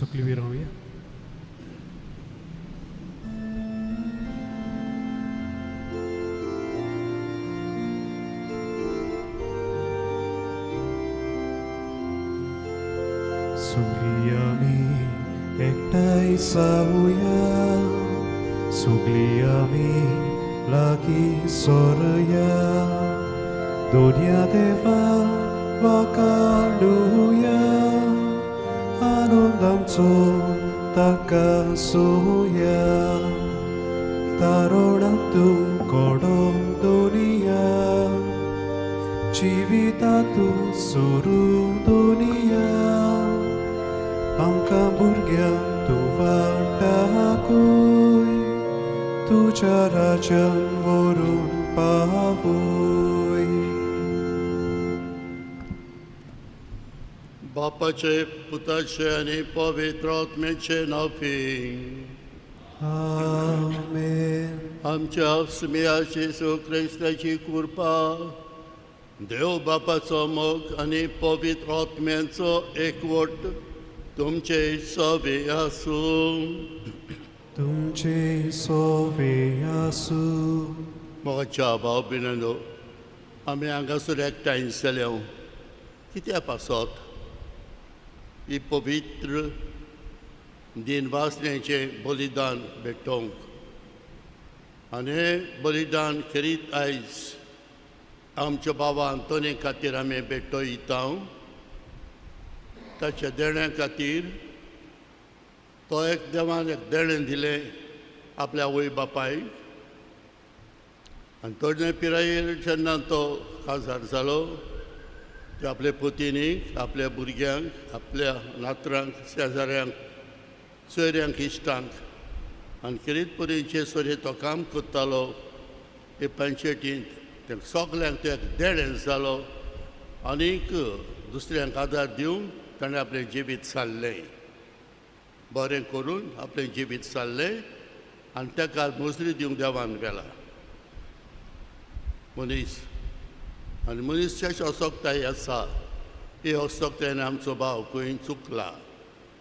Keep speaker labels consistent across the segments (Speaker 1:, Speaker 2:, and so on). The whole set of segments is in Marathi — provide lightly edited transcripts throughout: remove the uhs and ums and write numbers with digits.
Speaker 1: सगळी राहूया. सगळी आम्ही एकठांय जाऊया, सगळी आम्ही लागीं सरुया, दोनया देवा वाखाणुया, आनंदांचो ताका सोया, तारुणांतूं घडोवन दोनिया, जिवितांतूं सोडून दोनिया, आमकां भुरग्यांक तूं वाटाकूय, तुज्या राज्यान व्हरून पावय.
Speaker 2: बापाचे, पुताचे आनी पवित्र आत्म्याचे नांवी.
Speaker 1: आमेन.
Speaker 2: आमच्या स्मियाची येशू क्रिस्ताची कृपा, देव बापाचो मोग आनी पवित्र आत्म्याचो एकवट तुमचे सवे आसूं.
Speaker 1: तुमचे सोवे आसूं.
Speaker 2: मोगाच्या भाव भयणांनो, आमी हांगासर एकठांय जाल्या कित्या पासत ही पवित्र दिनवासण्याचें बलिदान भेटोवंक. आनी हें बलिदान करीत आयज आमच्या बाबा आंतोनी खातीर आमी भेटयता. ताच्या देण्या खातीर तो एक देवान एक देणें दिलें आपल्या आवय बापायक, आनी तोडणे पिरायेर जेन्ना तो काजार जालो, ते आपल्या पुतीनीक, आपल्या भुरग्यांक, आपल्या नातरांक, शेजाऱ्यांक, सोयऱ्यांक, इश्टांक आनी किरीत परीचे सोरे तो काम करतालो. हे पंचायतींत ते सगल्यांक तो एक देणें जालो. आनीक दुसऱ्यांक आदार दिवंक ताणें आपलें जिवीत सारलें. बरें करून आपलें जिवीत सारलें आनी ताका मजरी दिवंक देवान गेला. मनीस आनी मनीसच्या असोकताय आसा. ही असोकतायेन आमचो भाव खंय चुकला,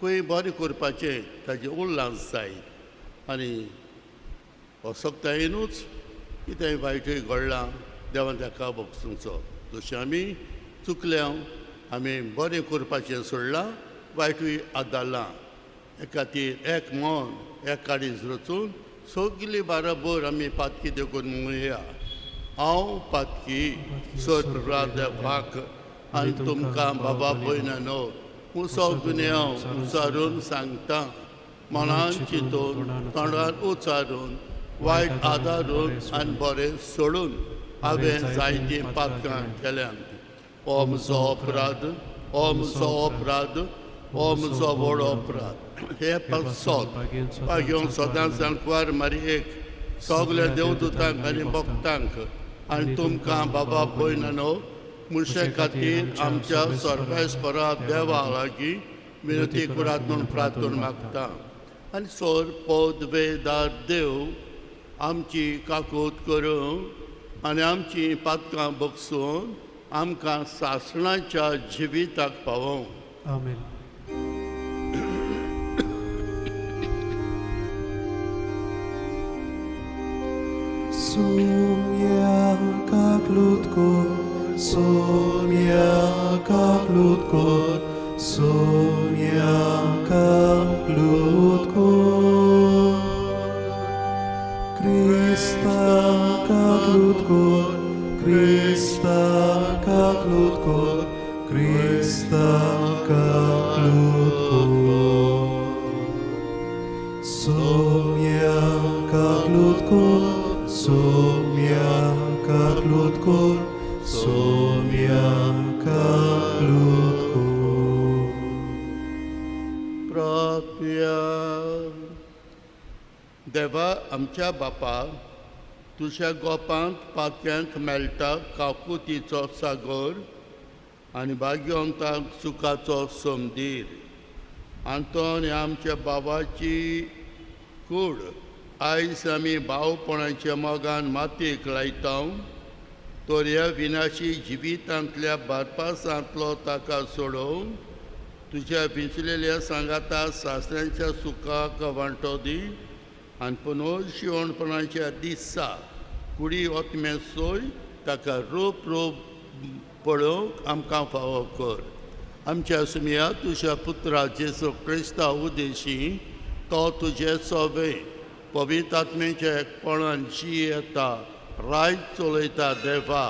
Speaker 2: खंय बरें करपाचें ताजें उल्लास जाय. आनी असोकतायेनूच कितेंय वायटूय घडलां, देवान ताका भोगसूंचो. जशें आमी चुकल्या, आमी बरें करपाचें सोडलां, वायटूय आदारलां. हे खातीर एक मन एक काडीज रचून सगळीं बाराबर आमी पातकी देखून म्हणुया. हांव पातकी सर्पराद भाक आनी तुमकां बाबा भयणांनो, सगळें हांव उचारून सांगतां. मनान चिंतून, तोंडार उचारून, वायट आदारून आनी बरें सोडून हांवें जायतीं पातकां केल्यात. हो म्हजो अपराध, हो म्हजो अपराध, हो म्हजो व्हड अपराध. हे पासत घेवन सदांच कुंवार मारयेक, सगल्या देवदूतांक आनी भक्तांक आनी तुमकां बाबा भयणांनो, मुर्शे खातीर आमच्या सर्वेस्परा देवा लागीं विनती करात म्हूण प्रार्थना मागता. आनी सोर पद वेदार देव आमची काकूट करूं आनी आमची पातकां भोगसून आमकां सासणाच्या जिविताक पावोवं.
Speaker 1: आमेन. Sumia ludko, sumia ludko, sumia ludko. Krista ludko, Krista ludko, Krista ludko. Sumia ludko, sumia ludko, sumia ludko.
Speaker 2: प्रार्थया. देवा आमच्या बापा, तुज्या गोपांत पातक्यांक मेळटा काकुतीचो सागर आनी भाग्यवंतांक सुखाचो समदीर. आंतोन आमच्या बाबाची कूड आयज आमी भावपणाच्या मोगान मातयेक लायता. तर ह्या विनाशी जिवितांतल्या बारपासांतलो ताका सोडोवन तुझ्या पिंचलेल्या सांगाता सासऱ्यांच्या सुखाक वांटो दी आनी पुनोर शिवणपणाच्या दिसा कुडी ओतमे सोय ताका रोप रोप पळोवंक आमकां फावो कर. आमच्या सुमया तुज्या पुत्रा जेजू क्रिस्ता उदेशी तो तुजे सोबे पवित्र आत्मेच्या एकपणान जी येता राय चलयता देवा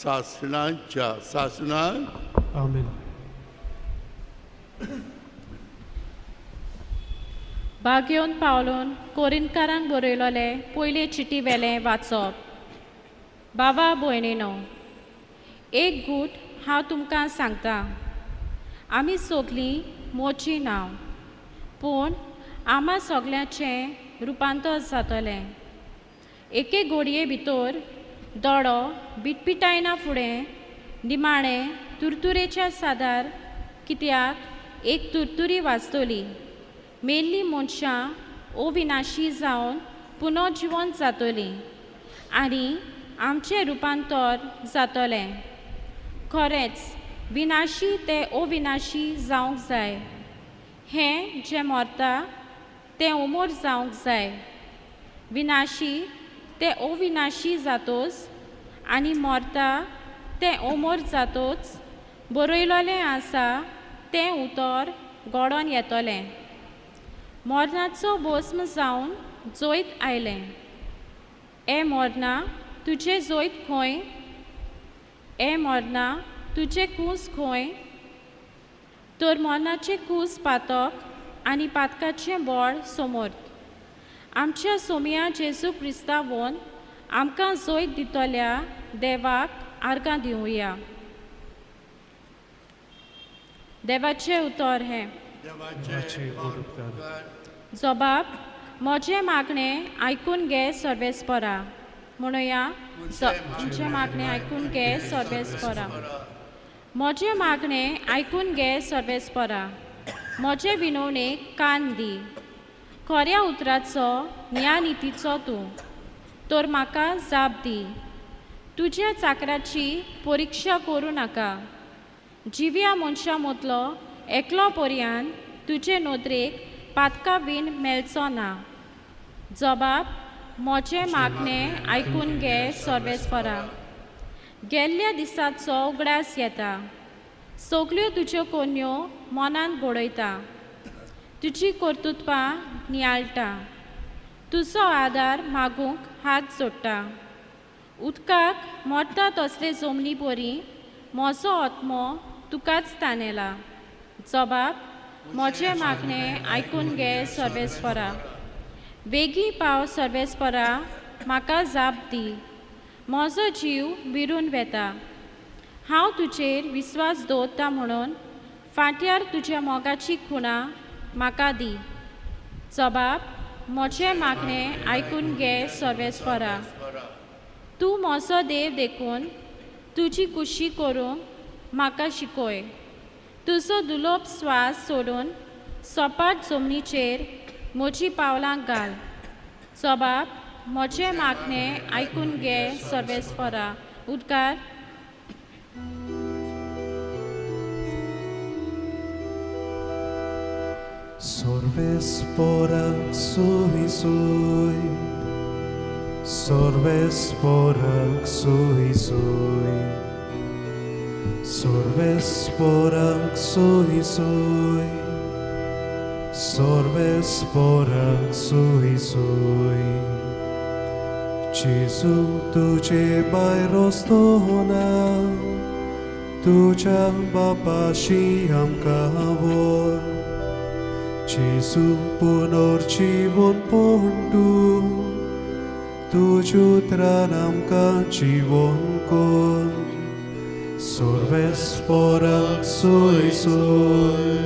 Speaker 2: सासणांच्या सासणाक
Speaker 1: Amen.
Speaker 3: भाग्योन पावलोन कोरिंतकारांक बरयलोले पयले चिटी वेलें वाचप. बाबा भयणीनो, एक गूट हांव तुमकां सांगता. आमी सगलीं मोची नांव, पूण आम्हा सगल्यांचें रुपांतर जातलें. एके घडये भितर दोडो बिटपिटायना फुडें निमाणें तुरतुरेच्या सादार कित्याक एक तुरतुरी वाजतली. मेल्लीं मनशां अविनाशी जावन पुनर्जिवन जातलीं आनी आमचें रुपांतर जातलें. खरेंच विनाशी ते अविनाशी जावंक जाय. हें जें मरता तें उमोर जावंक जाय. विनाशी ते अविनाशी जातोच आनी मरता तें अमर जातोच बरयलोलें आसा तें उतर घडोवन येतलें. मरणाचो भस्म जावन जोयत आयलें. ए मरणा तुजें जोयत खंय? ए मरणा तुजें कूस खंय? तर मरणाचें कूस पातक आनी पातकाचें बळ समर्थ. आमच्या सोमया जेजू क्रिस्तांवान आमकां जोयत दितल्या देवाक आर्गां दिवया. देवाचें उतर हें.
Speaker 1: देवाचे उपकार.
Speaker 3: जबाब म्हजें मागणें आयकून घे सर्वेस्परा. म्हणुया म्हजें मागणें आयकून घे सर्वेस्परा. म्हजें मागणें आयकून घे सर्वेस्परा. म्हजे विनवणेक कान दी. खऱ्या उतराचो न्यायनितीचो तूं तर म्हाका जाप दी. तुज्या चाकराची परिक्षा करूं नाका. जिव्या मनशा मदलो एकलो पर्यान तुजे नदरेक पातका बीन मेळचो ना. जबाब म्हजें मागणें आयकून घे सर्वेस्परा. गेल्ल्या दिसाचो उगडास येता. सगल्यो तुज्यो कोन्यो मनान घडयता. तुजी कर्तुत्वां नियाळटा. तुजो आदार मागूंक हात जोडटा. उदकाक मरता तसले जमनी बरी म्हजो आत्मो तुकाच ताणेला. जबाब म्हजें मागणें आयकून घे सर्वेस्परा. बेगी पाव सर्वेस्परा. म्हाका जाप दी. म्हजो जीव विरून वेता. हांव तुजेर विस्वास दवरता म्हणून फांट्यार तुज्या मोगाची खुणां म्हाका दी. जबाब म्हजें मागणें आयकून घे सर्वेस्परा. तूं म्हजो देव देखून तुजी कुशी करूंक म्हाका शिकय. तुजो दुलोप स्वास सोडून सपाट जमनीचेर म्हजीं पावलां घाल. जबाब म्हजें मागणें आयकून घे सर्वेस्परा. उद्गार.
Speaker 1: Sorvespora sui sui. Sorvespora sui sui. Sorvespora sui sui. Sorvespora sui sui. Gesù तुझे बायरोस्तोना तुझ्या बापाशी आमकां व्हर. Gesù पुनर्जीवन पोंडू तुझ्या उतरान आमकां जीवन कर. Sorvespora sui sui.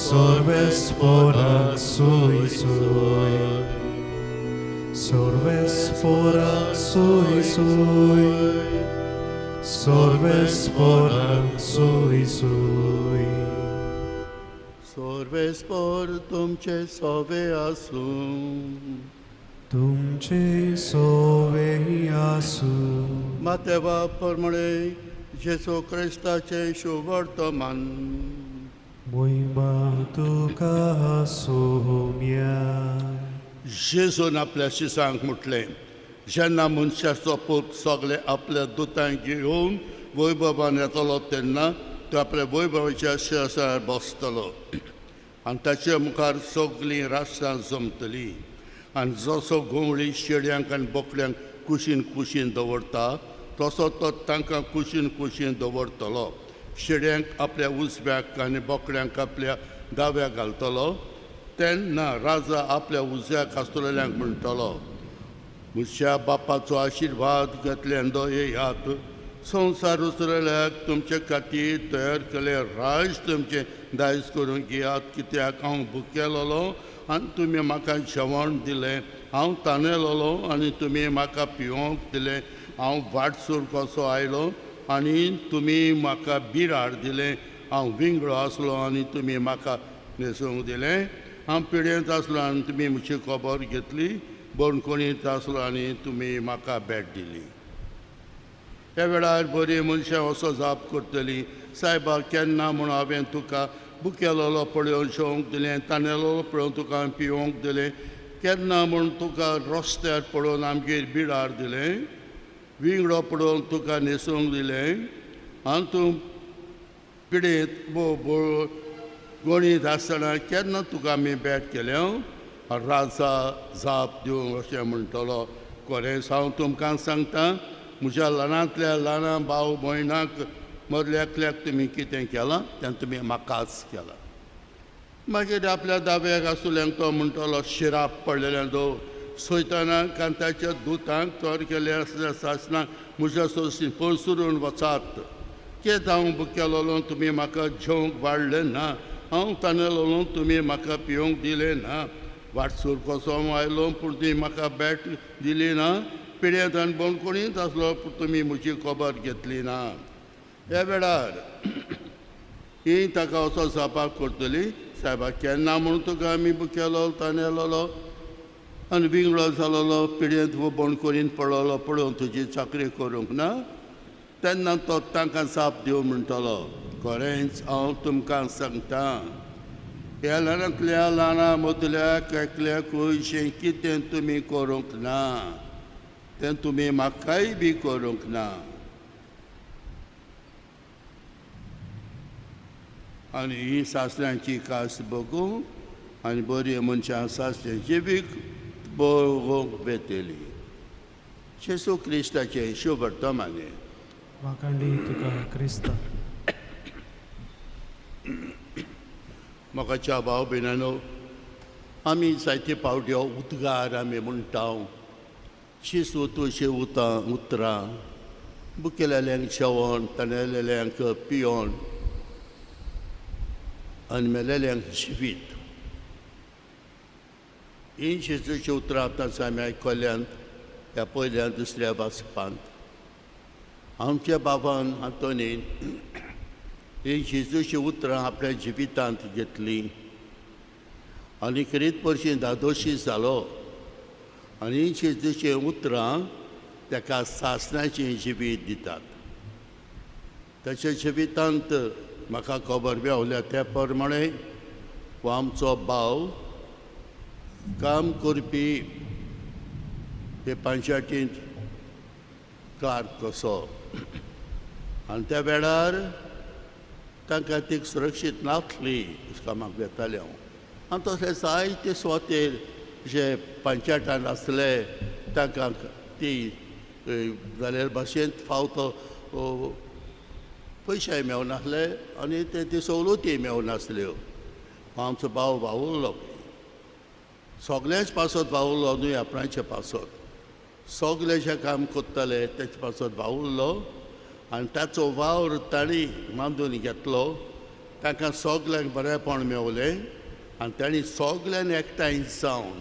Speaker 1: Sorvespora sui sui. Sorvespora sui sui. Sorvespora sui sui.
Speaker 2: सर्वेस्पर तुमचे सोबे आसूं.
Speaker 1: तुमचे सोवे आसूं.
Speaker 2: मातेवा प्रमाणे जेजू क्रिस्ताचे शुभ वर्तमान
Speaker 1: मोहिमा तुका सोम्या.
Speaker 2: जेजून आपल्या शिसांक म्हटलें, जेन्ना मनशाचो पूत सगळे आपल्या दुतांक घेवन वैभवान येतलो तेन्ना तो आपल्या वैभवाच्या शिरसार बसतलो आनी ताचे मुखार सगळीं राष्ट्रां जमतलीं. आनी जसो घोवळी शेड्यांक आनी बोकड्यांक कुशीन कुशीन दवरता तसो तो तांकां कुशीन कुशीन दवरतलो. शेड्यांक आपल्या उजव्याक आनी बोकड्यांक आपल्या दाव्याक घालतलो. तेन्ना राजा आपल्या उजव्याक आसतलेल्यांक म्हणटलो, म्हज्या बापाचो आशिर्वाद घेतल्यान येयात. संवसार उसरल्याक तुमचे खातीर तयार केले राज तुमचें दायज करून घेयात. कित्याक हांव भुकेलोलो आनी तुमी म्हाका जेवण दिलें, हांव ताणेलोलो आनी तुमी म्हाका पिवोंक दिलें, हांव वाटसूर कसो आयलो आनी तुमी म्हाका बिराड दिलें, हांव विंगडो आसलो आनी तुमी म्हाका न्हेसोवंक दिलें, हांव पिडेंत आसलो आनी तुमी म्हजी खबर घेतली, बणकुणींत आसलो आनी तुमी म्हाका भेट दिली. ह्या वेळार बरी मनशां असो जाप करतलीं, सायबा केन्ना म्हूण हांवें तुका भुकेलोलो पळोवन जेवंक दिलें, ताणेलोलो पळोवन तुका पिवोवंक दिलें, केन्ना म्हूण तुका रस्त्यार पळोवन आमगेर बिडार दिलें, विंगडो पळोवन तुका न्हेसोवंक दिलें, आनी तूं पिडेंत गणीत आसतना केन्ना तुका आमी भेट केलें. राजा जाप दिवन अशें म्हणटलो, खरेंच हांव तुमकां सांगता, म्हज्या ल्हानांतल्या ल्हान भाव भयणाक मदल्याकल्याक तुमी कितें केलां तें तुमी म्हाकाच केलां. मागीर आपल्या दाव्याक आसुल्यांक तो म्हणटलो, शिराप पडलेलें दवर, सैतानाक आनी ताच्या दुतांक तोर केल्या सासणाक म्हज्या सोंसीन पळसुरून वचात. कितें हांव भुकेलोलो तुमी म्हाका जेवंक वाडलें ना, हांव ताणेलोलो तुमी म्हाका पिवंक दिलें ना, वाटसूर कसो आयलो पूण तुमी म्हाका भेट दिली ना, पिड्यांत आनी बणकुणींत आसलो पूण तुमी म्हजी खबर घेतली ना. ह्या वेळार ही ताका असो जापाक करतली, सायबा केन्ना म्हूण तुका आमी भुकेलो ताणेलोलो आनी विंगडो जालोलो पिड्यांत वो बणकुणींत पडलोलो पळोवन तुजी चाकरी करूंक ना. तेन्ना तो तांकां जाप दिवन म्हणटलो, खरेंच हांव तुमकां सांगता, ह्या ल्हानांतल्या ल्हाना मदल्याक एकल्याकूय अशें कितें तुमी करूंक ना तें तुमी म्हाकाय बी करूंक ना. आनी ही सासऱ्यांची कास बघून आनी बरी मनशां सासऱ्यांची बी बघूंक बेतली. जेसू क्रिस्ताचे शुभ वर्तमाने.
Speaker 1: वाखाणली तुका क्रिस्ता.
Speaker 2: म्हाकाच्या भाव भयणानो, आमी जायते पावट्यो उद्गार आमी म्हणटा, शिसू तुळशी उतरां, भुकेलेल्यांक जेवण, ताणेलेल्यांक पिवण आनी मेलेल्यांक जिवीत. ही शिसूची उतरां आतांच आमी आयकल्यांत ह्या पयल्या दुसऱ्या वाचपांत. आमच्या बाबान आंतोनीन ही जेजूची उतरां आपल्या जिवितांत घेतलीं आनी खरीत परशी धादोशी जालो आनी जेजूची उतरां ताका सासणाचें जिवीत दितात. ताच्या जिवितांत म्हाका खबर मेवल्या त्या प्रमाणे हो आमचो भाव काम करपी हे पंचायतींत क्लार्क कसो आनी त्या वेळार तांकां ती सुरक्षीत नासली कामाक वेताले हांव. आनी तसले जायते सुवातेर जे पंचायतान आसले तांकां ती जाल्यार भाशेन फावतो पयशे मेवनासले आनी ते सवलती मेवनासल्यो. आमचो भाव वावुरलो, सगळ्याच पासत वावुरलो न्हय, आपणाचे पासत सगळे जे काम करताले तेचे पासत वावुरलो आनी ताचो वावर ताणी बांदून घेतलो. ताका सगल्यांक बरेपण मेवलें आनी ताणी सगळ्यान एकठांय जावन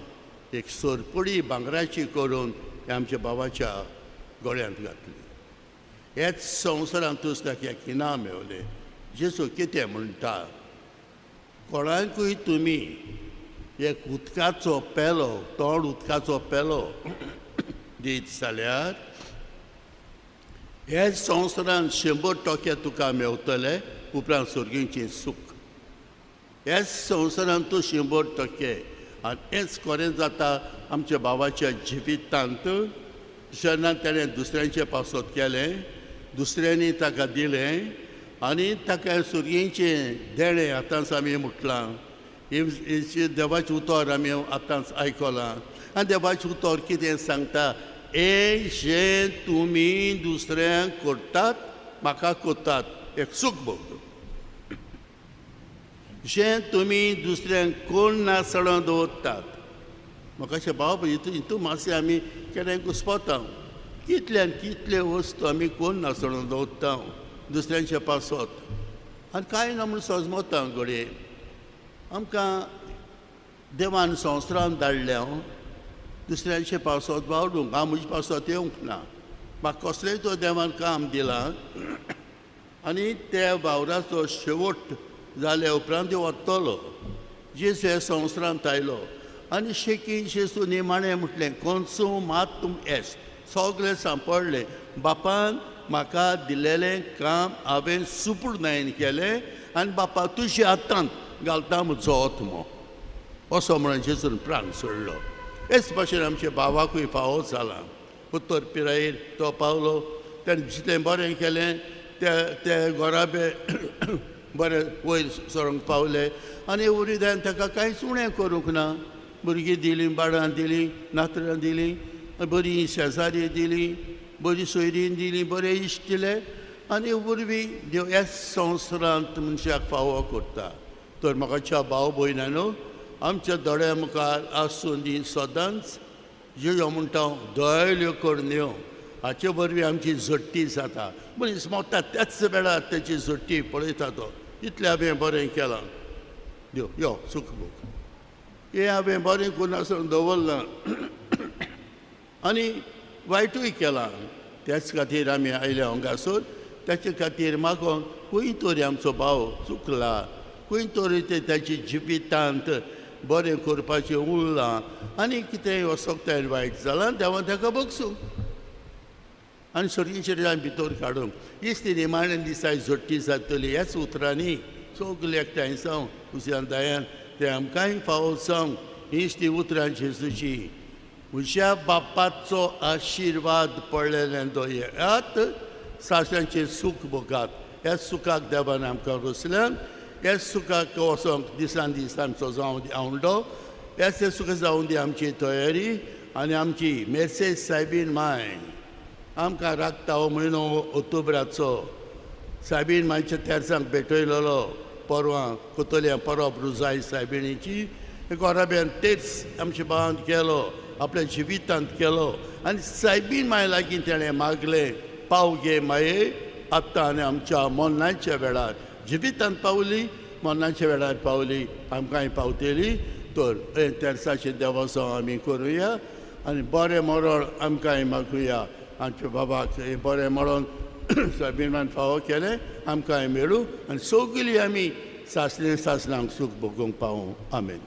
Speaker 2: एक सरपडी भांगराची करून आमच्या बाबाच्या गळ्यांत घातली. हेच संवसारांतूच ताका एक इनाम मेवलें. जेसू कितें म्हणटा, कोणाकूय तुमी एक उदकाचो पेलो, तोंड उदकाचो पेलो दीत जाल्यार हेच संवसारांत 100% तुका मेवतलें, उपरांत सुर्गीचें सूख. हेच संवसारांत तूं 100%. आनी हेंच खरें जाता आमच्या बाबाच्या जिवितांत. जेन्ना ताणें दुसऱ्यांचें पासत केलें, दुसऱ्यांनी ताका दिलें आनी ताका सुरयेचें देणें आतांच आमी म्हटलां. देवाचें उतर आमी आतांच आयकलां. आनी देवाचें उतर कितें सांगता? हे जें तुमी दुसऱ्यांक करतात म्हाका करतात. एक सूख भोग. जें तुमी दुसऱ्यांक कोण नासणो दवरतात. म्हाका अशें बाबा हितून मातशें आमी केन्नाय घुस्पता. कितल्यान कितले वस्तू आमी कोण नासणो दवरता दुसऱ्यांचे पासत. आनी कांय ना म्हूण सजमता घडये. आमकां देवान संवसारांत धाडल्या दुसऱ्यांचे पासत वावडूंक. हांव म्हजे पासत येवंक ना. म्हाका कसलेंय तो देवान काम दिलां आनी त्या वावराचो शेवट जाल्या उपरांत देव वतलो. जेजू ह्या संवसारांत आयलो आनी शेकी जेजू निमाणें म्हटलें कॉन्सुमातुम एस्ट. सगळें सांपडलें. बापान म्हाका दिलेलें काम हांवें सुपूर्णायेन केलें आनी बापा तुज्या हातांत घालता म्हजो आत्मो. असो म्हणून जेजून प्राण सोडलो. हेच भाशेन आमच्या भावाकूय फावो जाला. उत्तर पिरायेर तो पावलो. ताणें जितलें बरें केलें ते घोराबे बरें वयर सरोंक पावले आनी उरिद्यान ताका कांयच उणें करूंक ना. भुरगीं दिलीं, बाळां दिलीं, नातरां दिलीं, बरीं शेजारी दिलीं, बरीं सोयरीं दिलीं, बरें इश्ट दिले आनी वरवीं देव ह्या संवसारांत मनशाक फावो करता. तर म्हाका भाव भयणानो, आमच्या दोळ्या मुखार आसून दी सदांच ज्यो म्हणटा दयल्यो करण्यो हाचे वरवीं आमची झडटी जाता. मनीस मोगता त्याच वेळार तेची झडटी पळयता तो. इतलें हांवें बरें केलां. देव यो सूख भोग. हें हांवें बरें करून आसून दवरलां आनी वायटूय केलां. त्याच खातीर आमी आयले हांगासर. ताचे खातीर म्हाका खंय तरी आमचो भाव चुकला, खंय तरी ते ताच्या जिवितांत बरें करपाचें उरलां आनी कितेंय वसोकताय वायट जालां देवान ताका बगसूं आनी सगळीं भितर काडूंक. इस्ती निमाणें दिसा झडटी जातली. ह्याच उतरांनी सगळें एकठांय जावन तुज्यान दयान ते आमकांय फावो जावंक हीच ती उतरां जेजूची. म्हज्या बापाचो आशिर्वाद पडलेलें दोयात सासऱ्यांचें सूख भोगात. ह्या सुखाक देवान आमकां रोसल्यान. ह्या सुखाक वचोंक दिसान दीस आमचो जावं दी आवंडो. ह्याच सुख जावं दी आमची तयारी आनी आमची मेर्सेस सायबीन माय आमकां राखता हो म्हयनो ऑक्टोबराचो. सायबीन मायच्या तेर्सांक भेटयलेलो परवां कोतोल्या परब रुजाय सायबिणीची. घोराब्यान तेच आमच्या भावान केलो, आपल्या जिवितांत केलो आनी सायबीन माय लागीं तेणें मागलें पाव गे माये आतां आनी आमच्या मोन्नाच्या वेळार. जिवितांत पावली, मोन्नाच्या वेळार पावली, आमकांय पावतली. तर तेर्साचे देवाचो आमी करुया आनी बरें मरण आमकांय मागुया. आमच्या बाबाक बरें मरण सायबीन फावो केलें आमकांय मेळूं आनी सगळीं आमी सासणें सासणांक सूख भोगूंक पावूं. आमेन.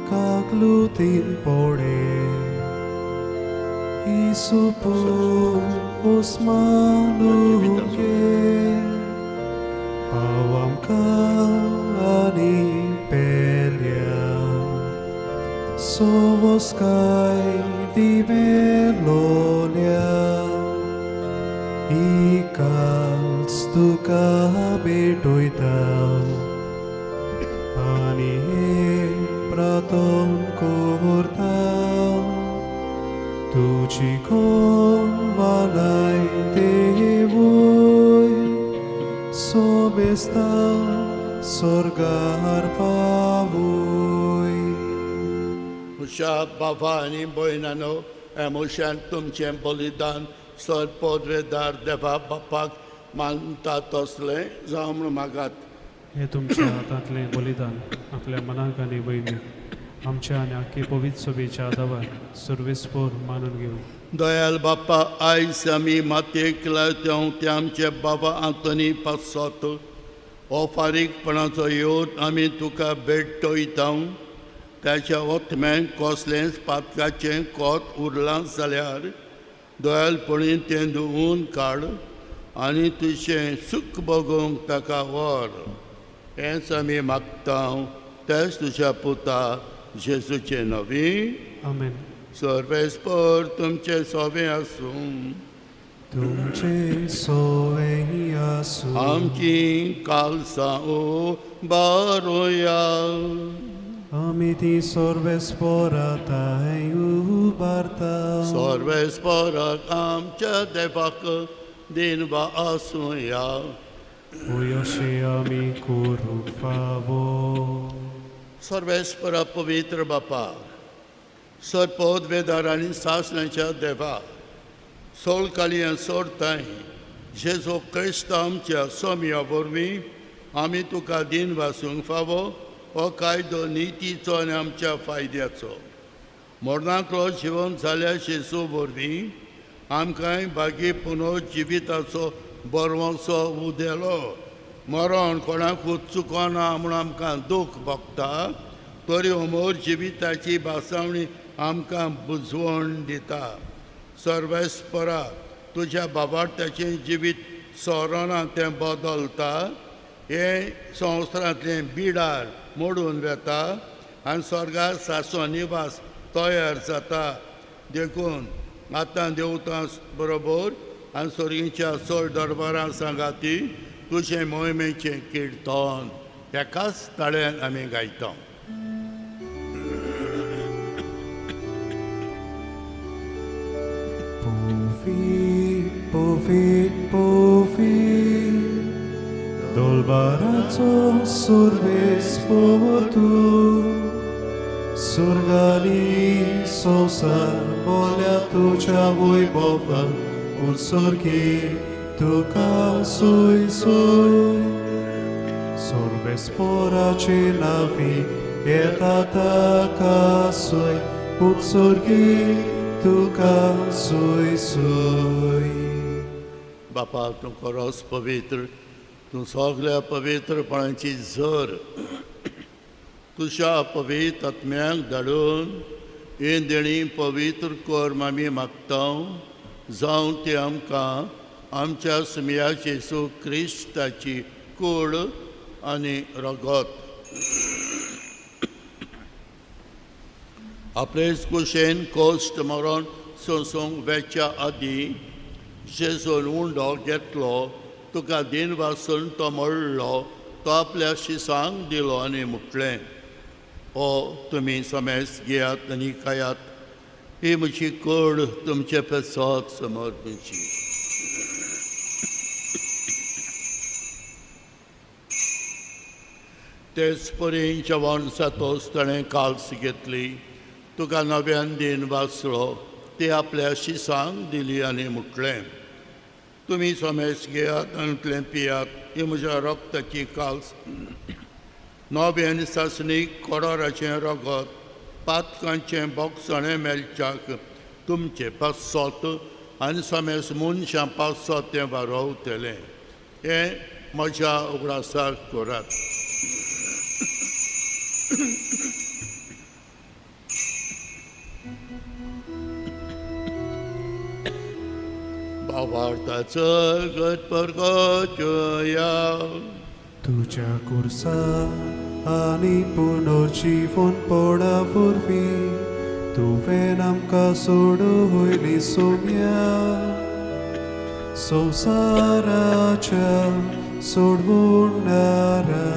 Speaker 1: Kaglutin pore Isupo osmanuke Pawam ka ani pelia Sovos kai di melonia Ikals tu ka betoitau Ani praton kurtau Tuci kon valai devoi Sobesta sorgar pavoi.
Speaker 2: म्हज्या बाबा आनी भयणानो, एमोशन तुमचें बलिदान सर पोद्रेदार देवा बापाक मानता तसलें जावं म्हूण मागात.
Speaker 4: हे तुमच्या हातांतलें बलिदान आपल्या मनाक आनी भयणीक
Speaker 1: आमच्या आनी आख्खे पवित्र सभेच्या आदावर सर्वेस्पोर मानून घेऊ.
Speaker 2: दयाल बाप्पा आयज आमी मातयेक लायत्याव ते आमचे बाबा आंतोनी पासत हो फारीकपणाचो येवन आमी तुका भेटयता. त्याच्या ओथम्यान कसलेंच पातकाचें कोत उरलां जाल्यार दयालपणीन तें धुवून काड आनी तुजें सूख बगोवंक ताका व्हर. हेंच आमी मागता तेच तुज्या पुता जेजूचे नवी.
Speaker 1: आमेन.
Speaker 2: सर्वेस्पर तुमचे सोबे आसूं.
Speaker 1: तुमचे सोवे आसूं.
Speaker 2: आमची कालसां बारोया.
Speaker 1: आमी ती सर्वेस्पोराताय उबारता.
Speaker 2: सर्वेस्पराक आमच्या देवाक दिनवा आसूया.
Speaker 1: अशें आमी करूंक फावो.
Speaker 2: सर्वेस्परा पवित्र बापा, सरपोद वेदारांनी सासण्याच्या देवा, सोलकालिया सोडताय जेजो क्रिस्त आमच्या सोम्या वरवीं आमी तुका दिन वासूंक फावो हो कायदो नितीचो आनी आमच्या फायद्याचो. मरणांतलो जिवन जाल्या जेजू वरवीं आमकां बागी पुनर्जिविताचो बरवंसो उदेलो. मरण कोणाकूच चुकोना म्हूण आमकां दूख भोगता, तरी अमर जिविताची भासावणी आमकां बुजवण दिता. सर्वेस्परा तुज्या बाबार्थ्याचें जिवीत सोरोना तें बदलता. हे संवसारांतलें बिडार मोडून वेता आनी स्वर्गार सासो निवास तयार जाता. देखून आतां देवतां बरोबर आनी सर्गीच्या चड दरबारां सांगाती तुजें मोहिमेचें किर्तन एकाच ताळ्यान आमी गायता.
Speaker 1: Povit, povit, povit, dolbaraco survespor tu, surgali sosar bolia tucia vojbova, od sorgi tuka sui sui, survespora cielavi, etata kasui, od sorgi तुका सोय सोय.
Speaker 2: बापा तूं खरोच पवित्र, तूं सगळ्या पवित्रपणाची झर तुज्या पवित्र आत्म्याक धाडून हे देणी पवित्र कर आमी मागता. जावं ती आमकां आमच्या सुमया जेजू क्रिस्ताची कूड आनी रगत आपलेच कुशेन कोश्ट मरण सोंसूंक वेच्या आदीं जेजून उंडो घेतलो, तुका दिन वासून तो मळ्ळो, तो आपल्या शिसांक दिलो आनी म्हटलें, हो तुमी समेज घेयात आनी खायात, ही म्हजी कूड तुमचे पेसत समर्पणची. तेच परी जेवण जातोच ताणें काल्स घेतली, तुका नव्यान दिन वाचलो, ती आपल्या शिसांक दिली आनी म्हटलें, तुमी समेज घेयात आनी पियात, ही म्हज्या रक्ताची काल्स, नव्यान सासणीक कोडोराचें रगत, पातकांचें बोगसणें मेलच्याक तुमचें पासत आनी समेज मनशां पासत तें वारोवतलें. हें म्हज्या उगडासाक करात. भावार्थाचो परगोचया.
Speaker 1: तुझ्या कुर्सा आनी पुनर्जीवन पोडा वरवीं तुवें आमकां सोडून सोम्या संवसाराच्या सोडवणारा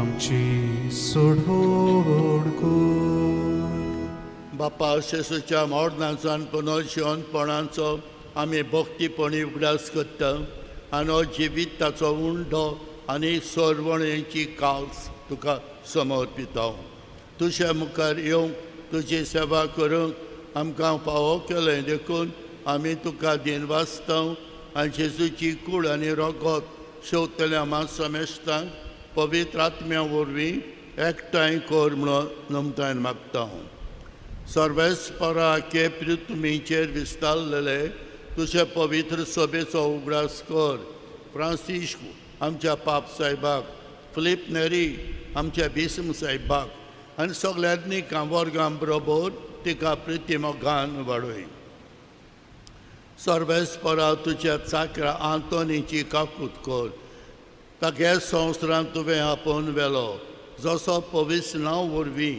Speaker 1: आमची सोडवण कर.
Speaker 2: बापा जेजूच्या मरणाच्यान पुनर्जीवनपणाचो आमी भक्तीपणी उगडास करता आनी हो जिविताचो उंडो आनी सोडवणेची काल्स तुका समर्पिता. तुज्या मुखार येवंक तुजी सेवा करूंक आमकां फावो केलें देखून आमी तुका दिन वाचता आनी जेजूची कूड आनी रगत शेवतल्या मातसो मेस्तांक पवित्र आत्म्या वरवीं एकठांय कर म्हणून नमतान मागता सर्वेस्परा केप्र तुमीचेर विस्तारलेले तुझे पवित्र सभेचो उगडास कर फ्रांसिस्क आमच्या पाप साहेबाक फिलिप नेरी आमच्या बिस्म साहेबाक आनी सगळ्यांनी कांवर्गां बरोबर तिका प्रितीमोगान वाडय सर्वेस्परा तुझ्या चाकरा आंतोनीची काकूत कर तागे संवसारांत तुवें आपोवन व्हेलो जसो पवित्र नांव वरवीं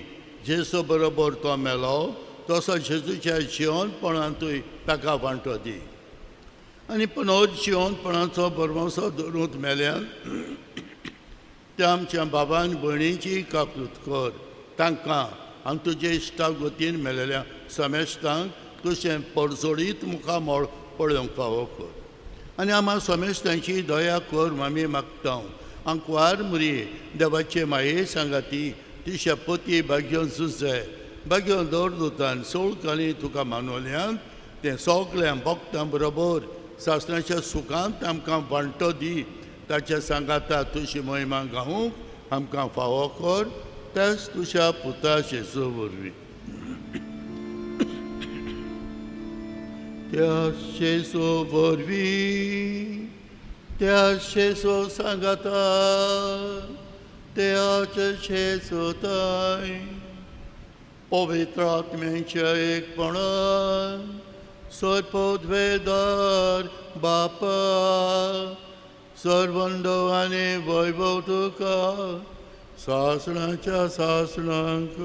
Speaker 2: जेजू बरोबर तो मेलो तसो जेजूच्या जिवनपणांतूय ताका वांटो दी आनी पुनोद जिवनपणाचो बरवंसो धरून मेल्यान त्या आमच्या बाबान भयणीची काकूत कर तांकां आनी तुजे इश्टाक वतीन मेलेल्या समेस्तांक तुजें परजोडीत मुखामोळ पळोवंक फावो कर आनी आम्हा समेस्तांची दया कर आमी मागता आंकवार मुरी देवाचे माये सांगाती तिच्या पती भाग्योन सुजे भाग्योन दवरदुतान सोळकांनी तुका मानवल्यान तें सगळ्या भक्तां बरोबर सासणाच्या सुखांत आमकां वांटो दी ताच्या सांगाता तुजी महिमा गावूंक आमकां फावो कर तेच तुज्या पुता जेजू वरवीं त्या जेजू वरवीं त्या जेजू सांगाता त्याचे जेजूताय पवित्र आत्म्याच्या एकपणान सर्पोद्वेदार बापा सर्वंडो आनी वैभव तुका सासणाच्या सासणांक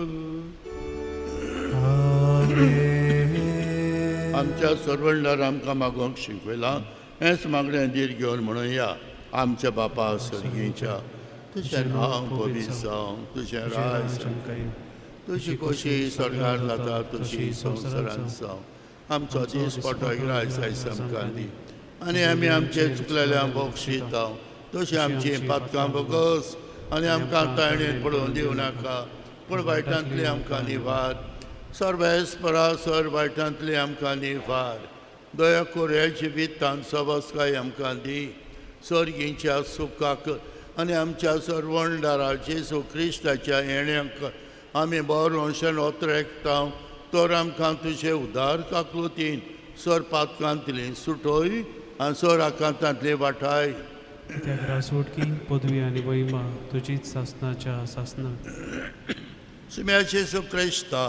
Speaker 2: आमच्या सर्वंडार आमकां मागोवंक शिकयलां हेंच मागणें दीर घेवन म्हणुया आमच्या बापा सर्गीच्या तुजें नांव पवित्र जावं तुजें राय तुजी खोशी स्वर्गार जाता तुजी संवसारांत जावं आमचो दीस पडटो रायज आयज आमकां दी आनी आमी आमचे चुकलेल्यांक बक्षिता तशी आमची पातकां बगस आनी आमकां तायणेन पडोवन दिवं नाका पूण वायटांतली आमकां निवार सर्वेस्परा सर वायटांतली आमकां निवार दया कर हे जिवितांत सबस्काय आमकां दी सर्गीच्या सुखाक आनी आमच्या सर्वंडारा जेजू क्रिस्ताच्या येण्याक आमी बरोवंशेन ओतरेकता तर आमकां तुजे उदार काकलुतीन सर पातकांतली सुटोय आनी सर आकांतांतली वाटाय
Speaker 1: कित्याक रासवटकी पदवी आनी महिमा तुजीच सासणाच्या सासणाक
Speaker 2: सुम्या जेजू क्रिस्ता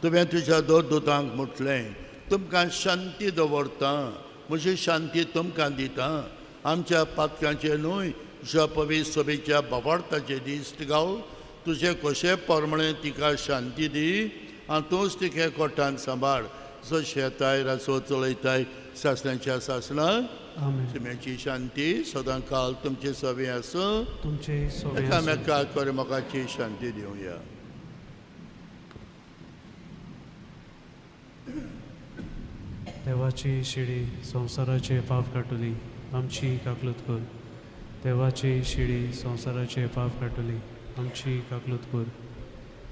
Speaker 2: तुवें तुज्या दोतोतांक म्हटलें तुमकां शांती दवरता म्हजी शांती तुमकां दिता आमच्या पातकांचे न्हय तुज्या पवित्र सभेच्या बाबार्थाचे दीस गाव तुजे कशे प्रमाणे तिका शांती दी आनी तूंच तिके कोठान सांबाळ सो शेताय रासो चलयताय सासणाच्या सासणाक तुमची शांती सदां काल तुमचे सवे आसूं
Speaker 1: तुमचे
Speaker 2: एकामेकाक कर्मकाची शांती दिवया
Speaker 1: देवाची शिडी संवसाराचे पाप काटुली आमची काकलूत कर देवाची शिडी संवसाराचे पाप काटुली आमची काकलूत कर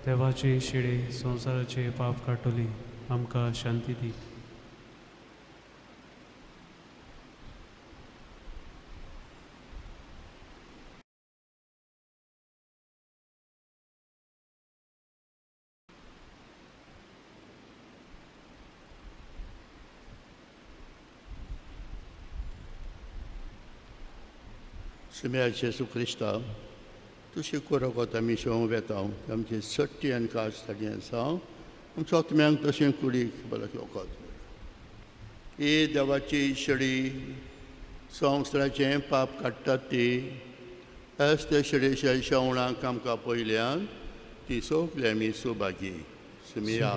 Speaker 1: देवाची शिडी संवसाराचे पाप काटुली आमकां शांती दी
Speaker 2: Semea Jesu Krista, tuši kurokota mi šom vetau, tam je sotien kastagen sa, čot men to šen kulik balakokot. I devaची शिडी संवसाराचें पाप काडटा ती हेच ते शिडेच्या श्रावणाक आमकां पयल्यान ती सोगली आमी सुभागी सुमिया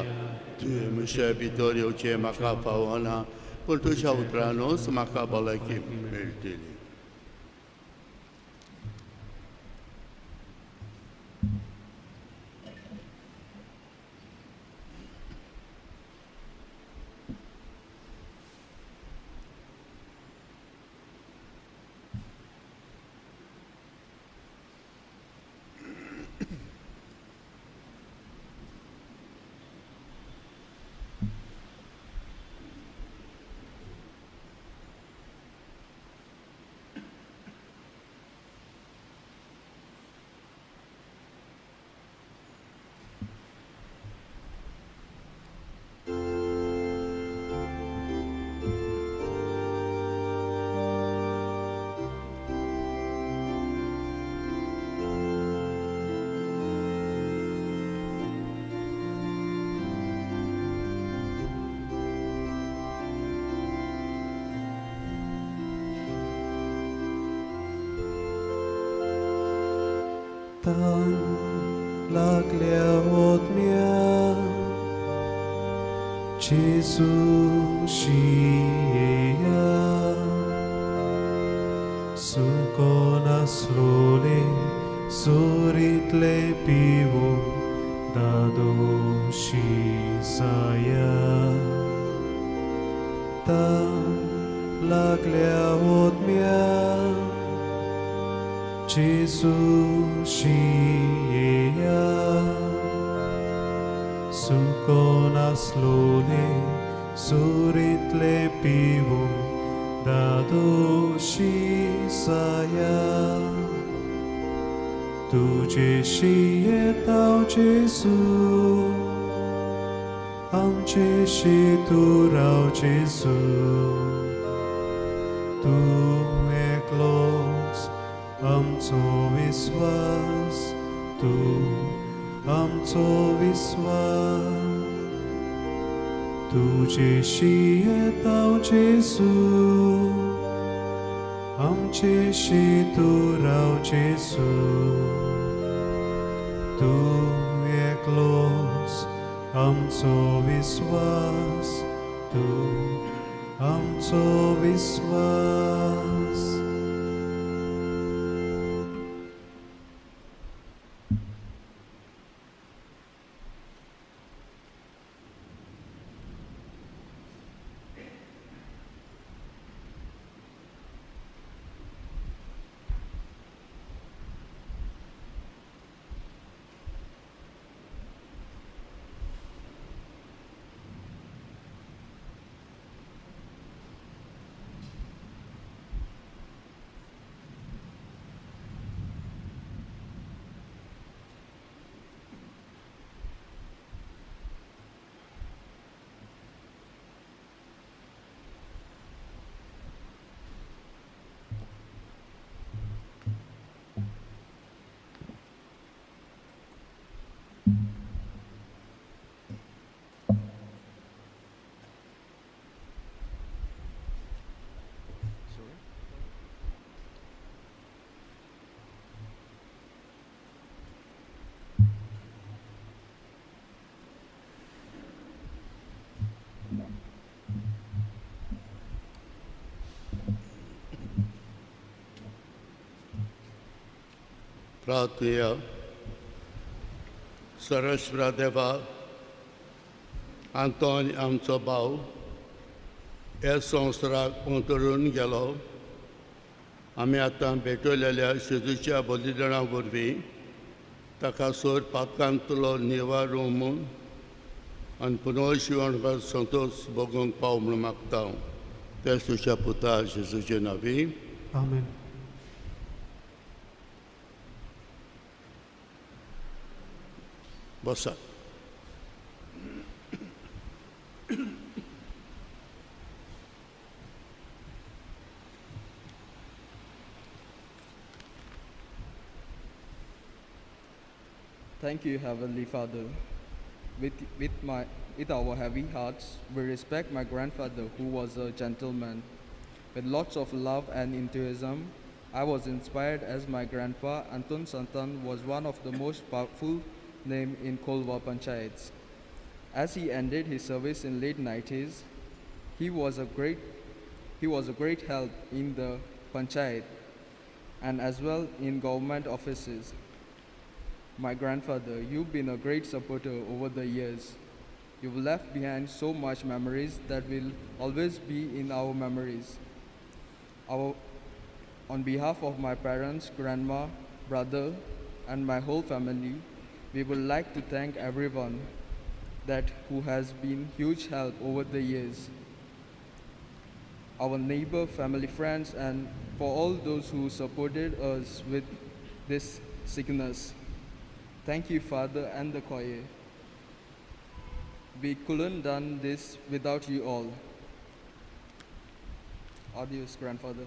Speaker 2: तुवें म्हज्या भितर येवचें म्हाका फावना पूण तुज्या उतरानूच म्हाका भलायकी मेळटली
Speaker 4: Tan lagleot mia Jesu shia Sukona slole surit le pivo dado shi saya Tan lagleot mia Jesu shia Sukona slole surit le pivo dado shi saya तुझे शिये ताओ जेसु आमचे शि तू राव जेसु तू एकलोच आमचो विश्वास तू आमचो विश्वास तुझे शिये ताओ जेसु आमचे शि तू राव जेसु तू एकलोच आमचो विश्वास तू आमचो विश्वास
Speaker 2: प्रार्थया सरस्वरा देवा आंतोन आमचो भाव ह्या संवसाराक अंतरून गेलो आमी आतां भेटयलेल्या शेजूच्या बलिदाना वरवीं ताका सोर पातकांतलो निवारो म्हूण आनी पुनर्शिवण संतोश भोगूंक पाव म्हणून मागता ते तुज्या पुता जेजूचे नांवी
Speaker 1: आमेन.
Speaker 2: बसा.
Speaker 5: Thank you, Heavenly Father. With our heavy hearts, we respect my grandfather, who was a gentleman. With lots of love and enthusiasm, I was inspired as my grandpa, Antun Santan, was one of the most powerful names in Kolwa Panchayats. As he ended his service in late 90s, he was a great help in the Panchayat and as well in government offices. My grandfather, you've been a great supporter over the years. You've left behind so much memories that will always be in our memories. On behalf of my parents, grandma, brother, and my whole family, we would like to thank everyone who has been huge help over the years. Our neighbor, family, friends, and for all those who supported us with this sickness. Thank you, Father and the choir. We couldn't done this without you all. Adios, grandfather.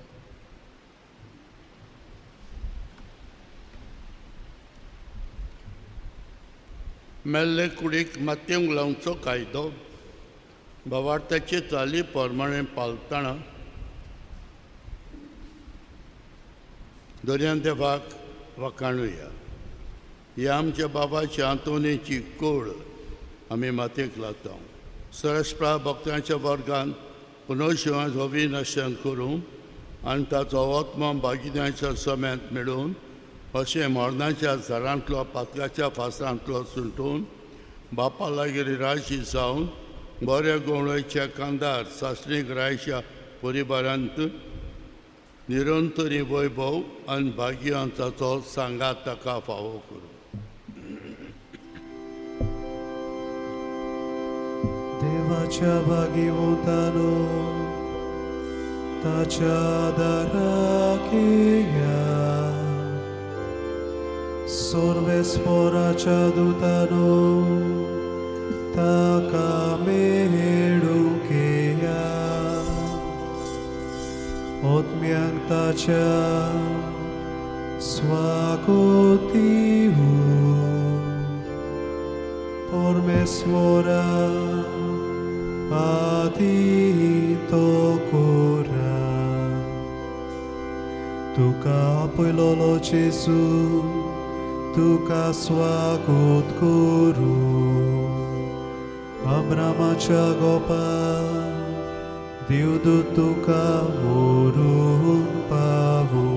Speaker 2: मेल्ले कुडीक मातयेंक लावचो कायदो भावार्थाचे चाली प्रमाणे पालतना दर्यान देवाक वखाणुया. ही आमच्या बाबाची आंतोनीची कूड आमी मातयेक लाता. सरस्प्रा भक्तांच्या वर्गान पुनर्शिवान अविनाशन करूं आनी ताचो आत्मा भागिन्याच्या समेत मेळून अशें मरणाच्या झरांतलो पातकाच्या फासांतलो सुटून बापा लागीं राशी जावन बऱ्या गोवळेच्या कांदार सासणीक रायच्या परिवारांत निरंतरी वैभव आनी भाग्यांताचो सांगात ताका फावो करूं.
Speaker 4: देवाच्या भागिवतानो ताच्या दाराक येया. सोर्वेस्पोराच्या दुतानो ताका मेळूंक येया. ओतम्यांक ताच्या स्वागती Pormesmora adito cora. Tuca apololo Gesù, tuca swagut guru. Abramacha gopa, diudu tuca vorun pavu.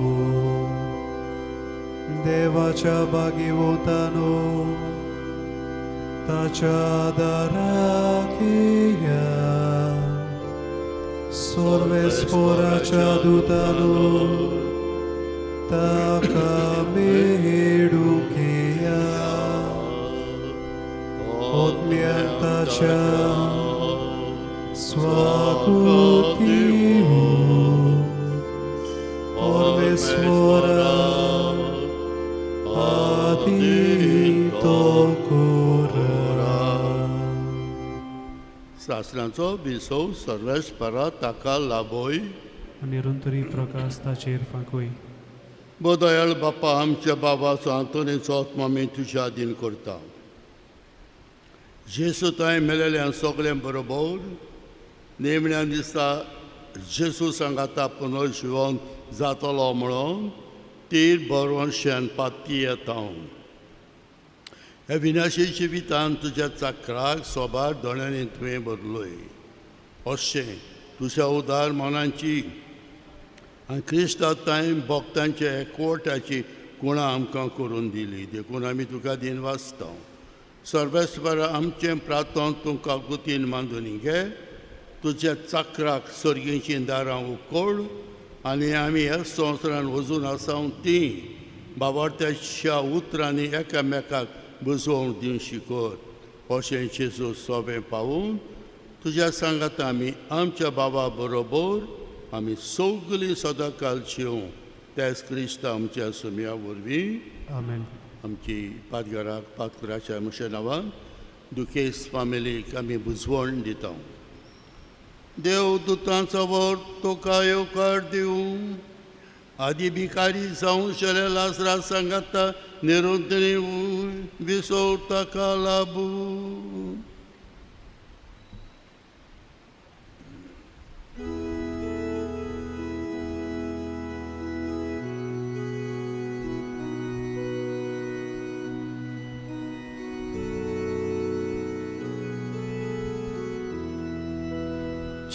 Speaker 4: Devacha bhagivotano, tacha darak येया. Sorvesporacha dutano taka मेळूंक येया. Odmian tacha स्वागती Pormesmora adito cora.
Speaker 2: शास्त्रांचो विसव सर्वेस्परा ताका लाभोय.
Speaker 1: निरंतरी प्रकाश ताचेर फांकूय.
Speaker 2: बोदयाळ बापा आमच्या बाबाचो आंतोनीचो आत्मा आमी तुज्या अधीन करता. जेसू थंय मेलेल्या सगळ्यां बरोबर नेमण्या दिसा जेसू सांगाता पुनर्जिवन जातलो म्हणून तीर बरोवनशेन पाती येता. ह्या विनाशी जिवितान तुज्या चाकराक सोबार दोळ्यांनी तुवें बदलय. अशें तुज्या उदार मनांची आनी क्रिस्तांताय भक्तांच्या एकवटाची कुणां आमकां करून दिली. देखून आमी तुका दिन वाचता. सर्वेस्परा आमचें प्रार्थन तूं काकुतीन मांडून घे. तुज्या चाकराक सर्गेचीं दारां उखड आनी आमी ह्या संवसारान वचून आसात तीं बाबार्थ्याच्या उतरांनी एकामेकाक बुजोवंक दिवंक शिकोर. अशें जेजू सोबें पावून तुज्या सांगात आमी आमच्या बाबा बरोबर आमी सगळीं सदांकाल जिवूं. तेच क्रिस्त आमच्या सुमया वरवीं
Speaker 1: आमेन.
Speaker 2: आमची पातघराक पातकुराच्या म्हज्या नांवान दुखेस फामिलीक आमी बुजवण दिता. देव दुतांचो वर तुका येवकार दिवं. आदी भिकारी जावं शेले लाजरा सांगाता निरंतरी विसव ताका लाभूं.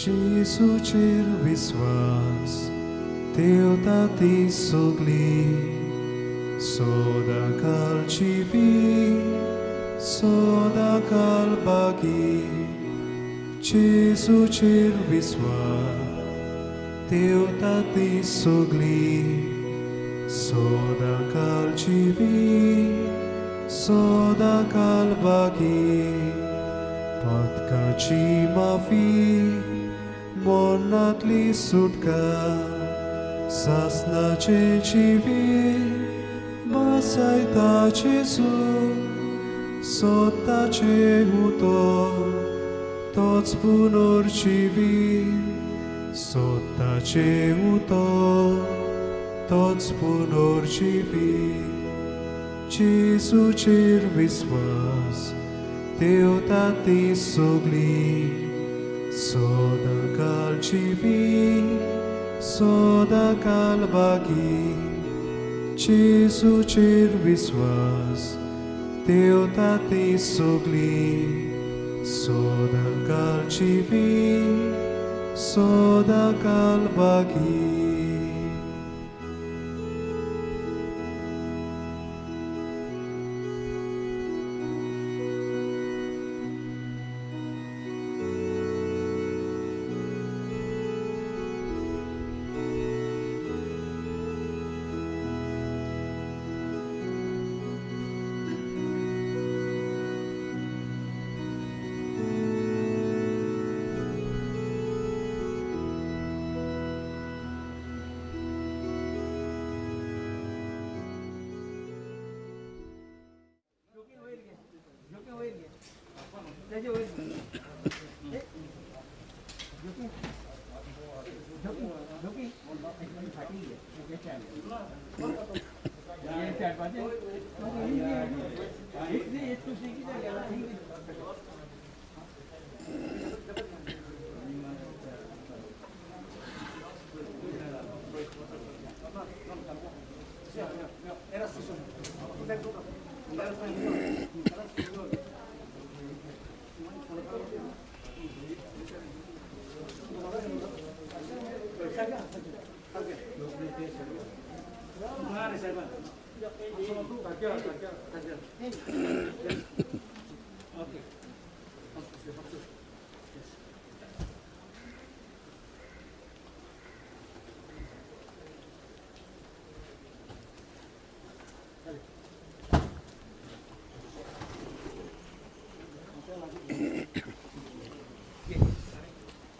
Speaker 4: Jesuचेर विश्वास ठेवता ती सगळी सदांकालची सदांकाल बागी. जेसूचेर विश्वास ठेवता ती सगळी सदांकालची सदांकाल बागी. पातकाची माफी मरणांतली सुटका सासणाचे जिवीत बसयता जेजू. सोताचे उतर तोच पुनर्जिवीत. सोताचे उतर तोच पुनर्जिवीत. जेसूचेर विश्वास ठेवता ती सगळी सदांकालची सदांकाल बागी. जेसूचेर विश्वास Deutati sugli, soda calcivi, soda calbagi.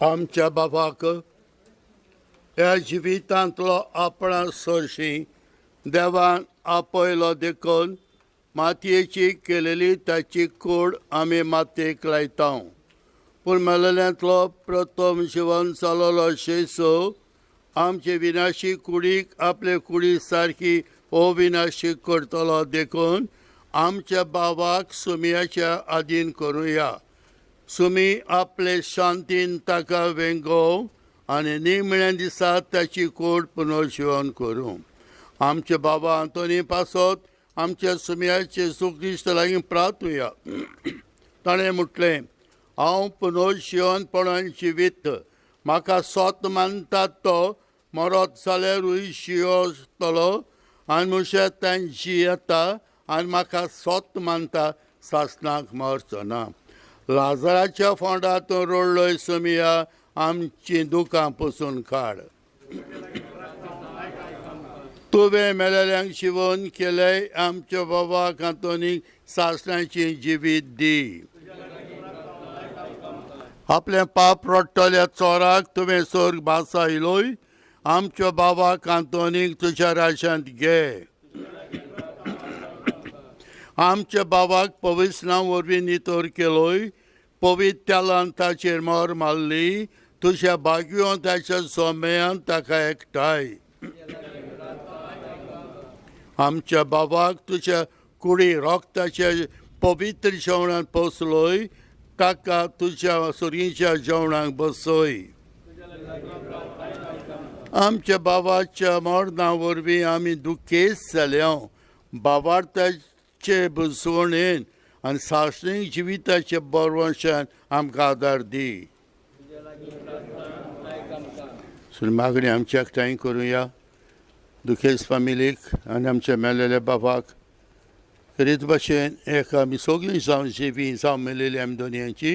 Speaker 2: आमच्या बाबाक ह्या जिवितांतलो आपणा सोरशी देवान आपयलो देखून मातयेची केलेली ताची कूड आमी मातयेक लायता. पूण मेलेल्यांतलो प्रथम जिवन जालोलो शेसो आमचे विनाशी कुडीक आपले कुडी सारकी अविनाशी करतलो देखून आमच्या बाबाक सुमयाच्या आदीन करुया. सुमी आपले शांतीन ताका वेंगोव आनी निमण्या दिसा ताची कूड पुनर्जीवन करूं. आमचे बाबा आंतोनी पासत आमच्या सुमयाचे सुख्रिस्त लागीं प्रार्थुया. ताणें म्हटलें, हांव पुनर्जीवनपणान जिवीत, म्हाका स्वत मानतात तो मरत जाल्यारूय जियेतलो आनी म्हज्या तान जियेता आनी म्हाका स्वत मानता सासणाक मरचो ना. लाजराच्या फोंडांतून रोडलोय सुमया आमची दुकां पुसून काड. तुवें मेलेल्यांक जिवन केलें, आमच्या बाबाक आंतोनीक सासणाची जिवीत दी. आपलें पाप रडटल्या चोराक तुवें सोर्ग बासायलोय, आमच्या बाबाक आंतोनीक तुज्या राज्यांत घे. आमच्या बाबाक पवित्र वरवीं नितोर केलोय, पवित्र तेलान ताचेर मोर मारली, तुज्या बागयो ताच्या सोम्यान ताका एकठांय. आमच्या बाबाक तुज्या कुडी रोगताच्या पवित्र जेवणांत पोसलोय, ताका तुज्या सुरीच्या जेवणाक बसय. आमच्या बाबाच्या मरणा वरवीं आमी दुखेस्त जाल्या, बाबार्ताचे बुजवणेन आनी सासणीक जिविताचे बरवंशान आमकां आदार दी. मागणी आमची एकठांय करुया. दुखेस्त फामिलीक आनी आमच्या मेलेल्या बाबाक खरीत भाशेन एक आमी सगळीं जावन जिवी जावं मेलेली आमी दोनयांची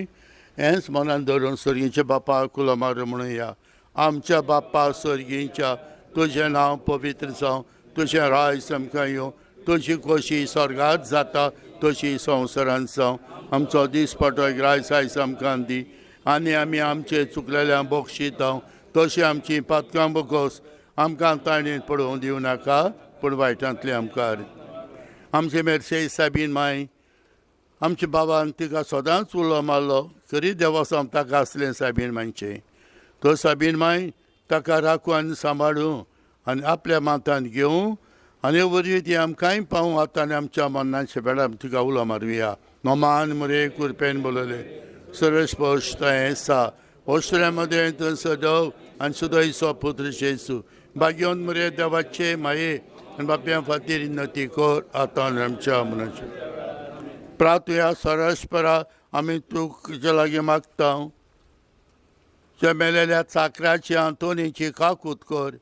Speaker 2: हेंच मनान धरून सर्गींच्या बापाक उलोमार म्हणुया. आमच्या बापा सर्गींच्या, तुजें नांव पवित्र जावं, तुजें राय समकां येवं, तुजी खोशी स्वर्गांत जाता तशी संवसारांत जावं. आमचो दिसपटो रायज आयज आमकां दी आनी आमी आमचे चुकलेल्यांक बक्षिता तशी आमची पातकां बकोस आमकां ताणेन पडोवंक दिवं नाका, पूण वायटांतले आमकां. आमचे मेरसे साबीन माय, आमच्या बाबान तिका सदांच उलो मारलो, खरी देवासांव ताका आसलें साबीन मायचें. तो साबीन माय ताका राखून सांबाळूं आनी आपल्या माथ्यान घेवं आनी वरवीं ती आमकांय पावूं आतां आनी आमच्या मनाच्या वेळार तिका उलो मारुया. नोमान मुरे कुरपेन बोलले सर्वस्पश्टय सा ओश्ट्र्यामध्ये सदव आनी सुदयचो पुत्र जेसू बागयोन मुरे देवाचे माये आनी बापया खातीर नती कोर आतां आमच्या मनाचे. प्रार्थया सरस्परा आमी तुजे लागीं मागता जे मेलेल्या चाकराची आंतोनीची काकूत कर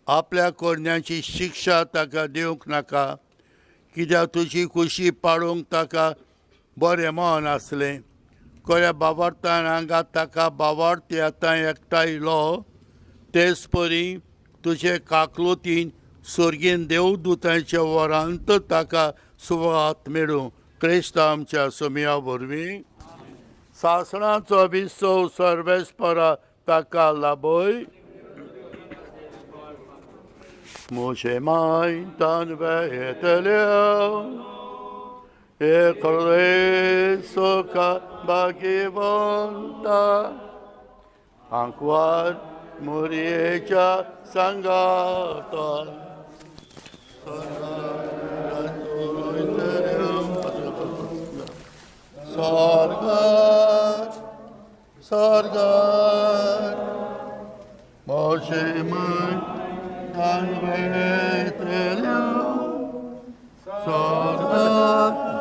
Speaker 2: आपल्या कोडण्याची शिक्षा ताका दिवंक नाका कित्याक तुजी खुशी पाडूंक ताका बरें मन आसलें खऱ्या बाबार्थान आंगात ताका बाबार्थ येतां एकठांयलो तेच परी तुजे काकलुतीन सर्गीन देवदूतांच्या वरांत ताका सुवात मेळूं क्रिस्त आमच्या सोमया वरवीं सासणाचो विसव सर्वेस्परा ताका लाबय Moshe mai tan veteleu e correso ca bagivonta anquad muriecha sangata Sargar Sargar Moshe mai tan veteleu Sargar